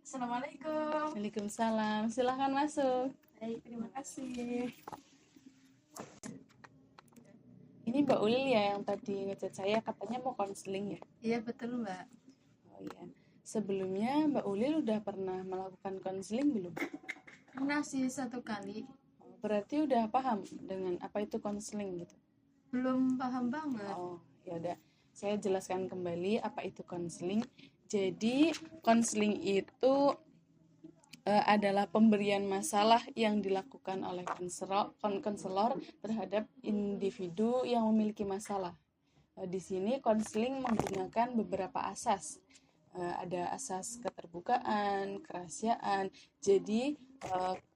Assalamualaikum. Waalaikumsalam. Silahkan masuk. Baik, terima kasih. Ini Mbak Ulil ya yang tadi ngechat saya katanya mau konseling ya? Iya betul Mbak. Oh iya. Sebelumnya Mbak Ulil udah pernah melakukan konseling belum? Pernah sih satu kali. Oh, berarti udah paham dengan apa itu konseling gitu. Belum paham banget. Oh, ya udah. Saya jelaskan kembali apa itu konseling. Jadi, konseling itu adalah pemberian masalah yang dilakukan oleh konselor terhadap individu yang memiliki masalah. Di sini konseling menggunakan beberapa asas. Ada asas keterbukaan, kerahasiaan. Jadi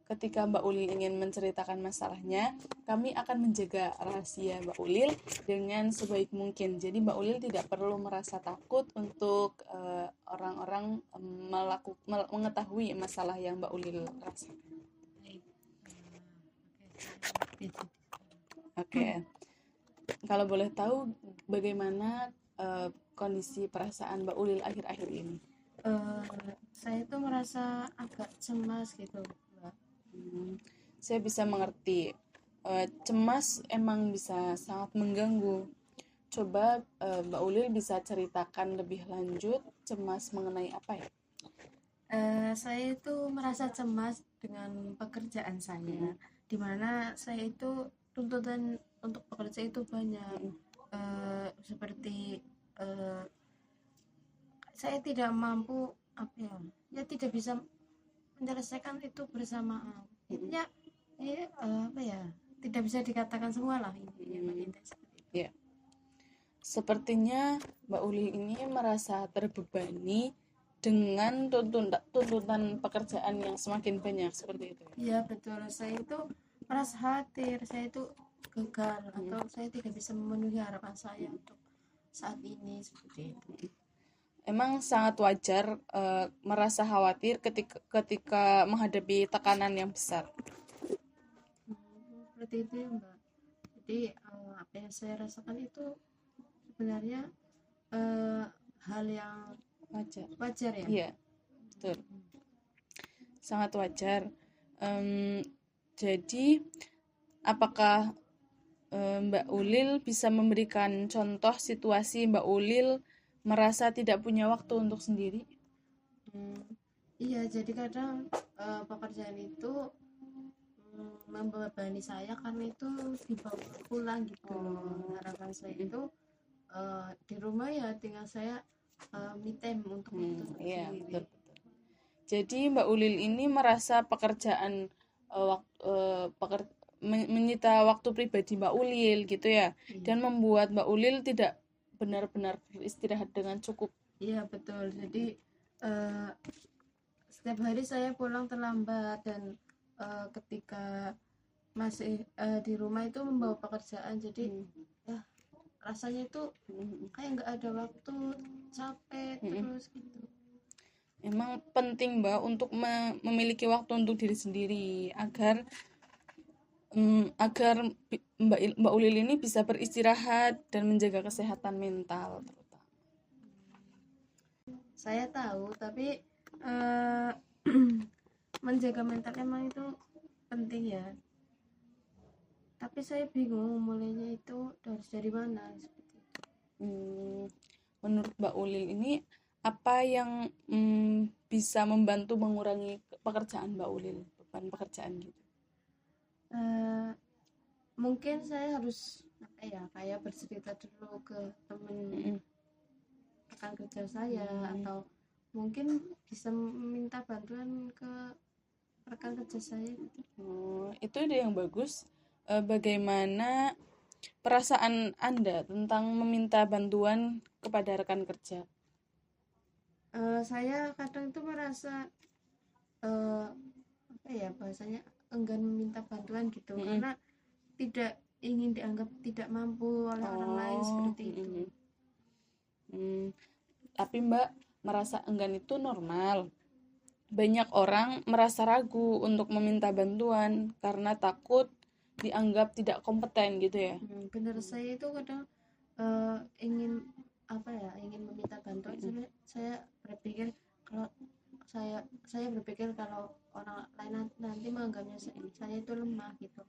ketika Mbak Ulil ingin menceritakan masalahnya, kami akan menjaga rahasia Mbak Ulil dengan sebaik mungkin. Jadi Mbak Ulil tidak perlu merasa takut untuk orang-orang mengetahui masalah yang Mbak Ulil rasakan. Baik. Oke. Kalau boleh tahu bagaimana kondisi perasaan Mbak Ulil akhir-akhir ini? Saya tuh merasa agak cemas gitu Mbak. Saya bisa mengerti. Cemas emang bisa sangat mengganggu. Coba Mbak Ulil bisa ceritakan lebih lanjut cemas mengenai apa ya? Saya itu merasa cemas dengan pekerjaan saya, dimana saya itu tuntutan untuk pekerja itu banyak. Seperti saya tidak mampu apa ya tidak bisa menyelesaikan itu bersamaan. Intinya apa ya, tidak bisa dikatakan semua lah intinya. Ya. Sepertinya Mbak Ulil ini merasa terbebani dengan tuntutan pekerjaan yang semakin banyak seperti itu. Iya betul, saya itu merasa khawatir, saya itu gagal atau saya tidak bisa memenuhi harapan saya untuk saat ini seperti itu. Emang sangat wajar merasa khawatir ketika menghadapi tekanan yang besar. Seperti itu ya Mbak. Jadi apa yang saya rasakan itu sebenarnya hal yang wajar ya. Iya, betul. Sangat wajar. Jadi, apakah Mbak Ulil bisa memberikan contoh situasi Mbak Ulil merasa tidak punya waktu untuk sendiri? Iya, jadi kadang pekerjaan itu membebani saya karena itu dibawa pulang gitu. Harapan saya itu di rumah ya tinggal saya me time untuk itu Iya, sendiri. betul. Jadi Mbak Ulil ini merasa pekerjaan menyita waktu pribadi Mbak Ulil gitu ya, dan membuat Mbak Ulil tidak benar-benar beristirahat dengan cukup. Iya betul. Jadi setiap hari saya pulang terlambat dan ketika masih di rumah itu membawa pekerjaan, jadi ya rasanya itu kayak nggak ada waktu, capek terus gitu. Emang penting Mbak untuk memiliki waktu untuk diri sendiri agar Mbak Ulil ini bisa beristirahat dan menjaga kesehatan mental terutama. Saya tahu, tapi menjaga mental emang itu penting ya. Tapi saya bingung mulainya itu harus dari mana seperti itu. Menurut Mbak Ulil ini apa yang bisa membantu mengurangi pekerjaan Mbak Ulil, beban pekerjaan gitu? Mungkin saya harus apa ya, kayak bercerita dulu ke teman rekan kerja saya, atau mungkin bisa meminta bantuan ke rekan kerja saya gitu. Itu ide yang bagus. Bagaimana perasaan Anda tentang meminta bantuan kepada rekan kerja? Saya kadang itu merasa apa ya bahasanya, enggan meminta bantuan gitu, karena tidak ingin dianggap tidak mampu oleh orang lain seperti itu. Tapi Mbak merasa enggan itu normal. Banyak orang merasa ragu untuk meminta bantuan karena takut dianggap tidak kompeten gitu ya. Benar, saya itu kadang ingin apa ya, ingin meminta bantuan. Saya berpikir kalau saya berpikir kalau orang lain nanti menganggapnya saya itu lemah gitu.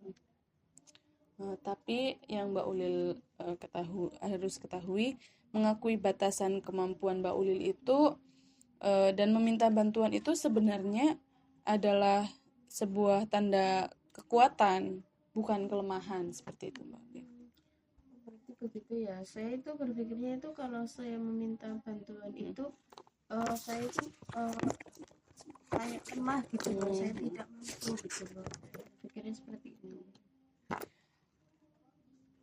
Tapi yang Mbak Ulil harus ketahui, mengakui batasan kemampuan Mbak Ulil itu dan meminta bantuan itu sebenarnya adalah sebuah tanda kekuatan, bukan kelemahan, seperti itu Mbak Ulil. Berarti begitu ya. Saya itu berpikirnya itu kalau saya meminta bantuan itu saya itu kayak lemah gitu loh. Saya tidak mampu gitu loh. Berpikirnya seperti itu.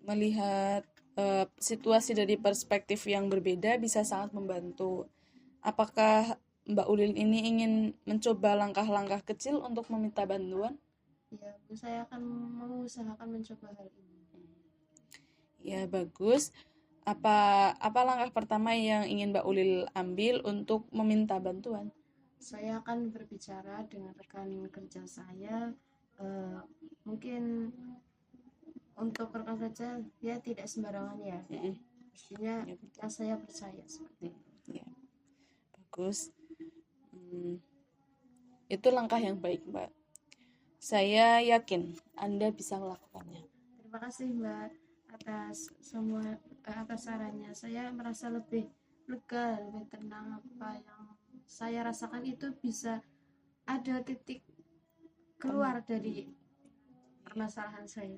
Melihat situasi dari perspektif yang berbeda bisa sangat membantu. Apakah Mbak Ulil ini ingin mencoba langkah-langkah kecil untuk meminta bantuan? Ya, saya akan mengusahakan mencoba hal ini. Ya, bagus. Apa langkah pertama yang ingin Mbak Ulil ambil untuk meminta bantuan? Saya akan berbicara dengan rekan kerja saya. Mungkin untuk rekan kerja dia tidak sembarangan ya. Pastinya Ya, saya percaya seperti itu. Ya, bagus. Itu langkah yang baik, Mbak. Saya yakin Anda bisa melakukannya. Terima kasih Mbak atas sarannya. Saya merasa lebih lega, lebih tenang. Apa yang saya rasakan itu bisa ada titik keluar dari permasalahan saya.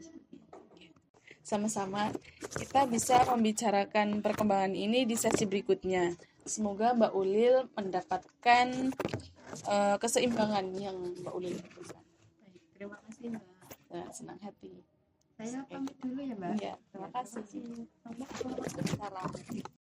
Sama-sama, kita bisa membicarakan perkembangan ini di sesi berikutnya. Semoga Mbak Ulil mendapatkan keseimbangan yang Mbak Ulil butuhkan. Baik, terima kasih Mbak. Senang hati. Saya pamit dulu ya Mbak. Ya, terima kasih. Terima kasih. Salam.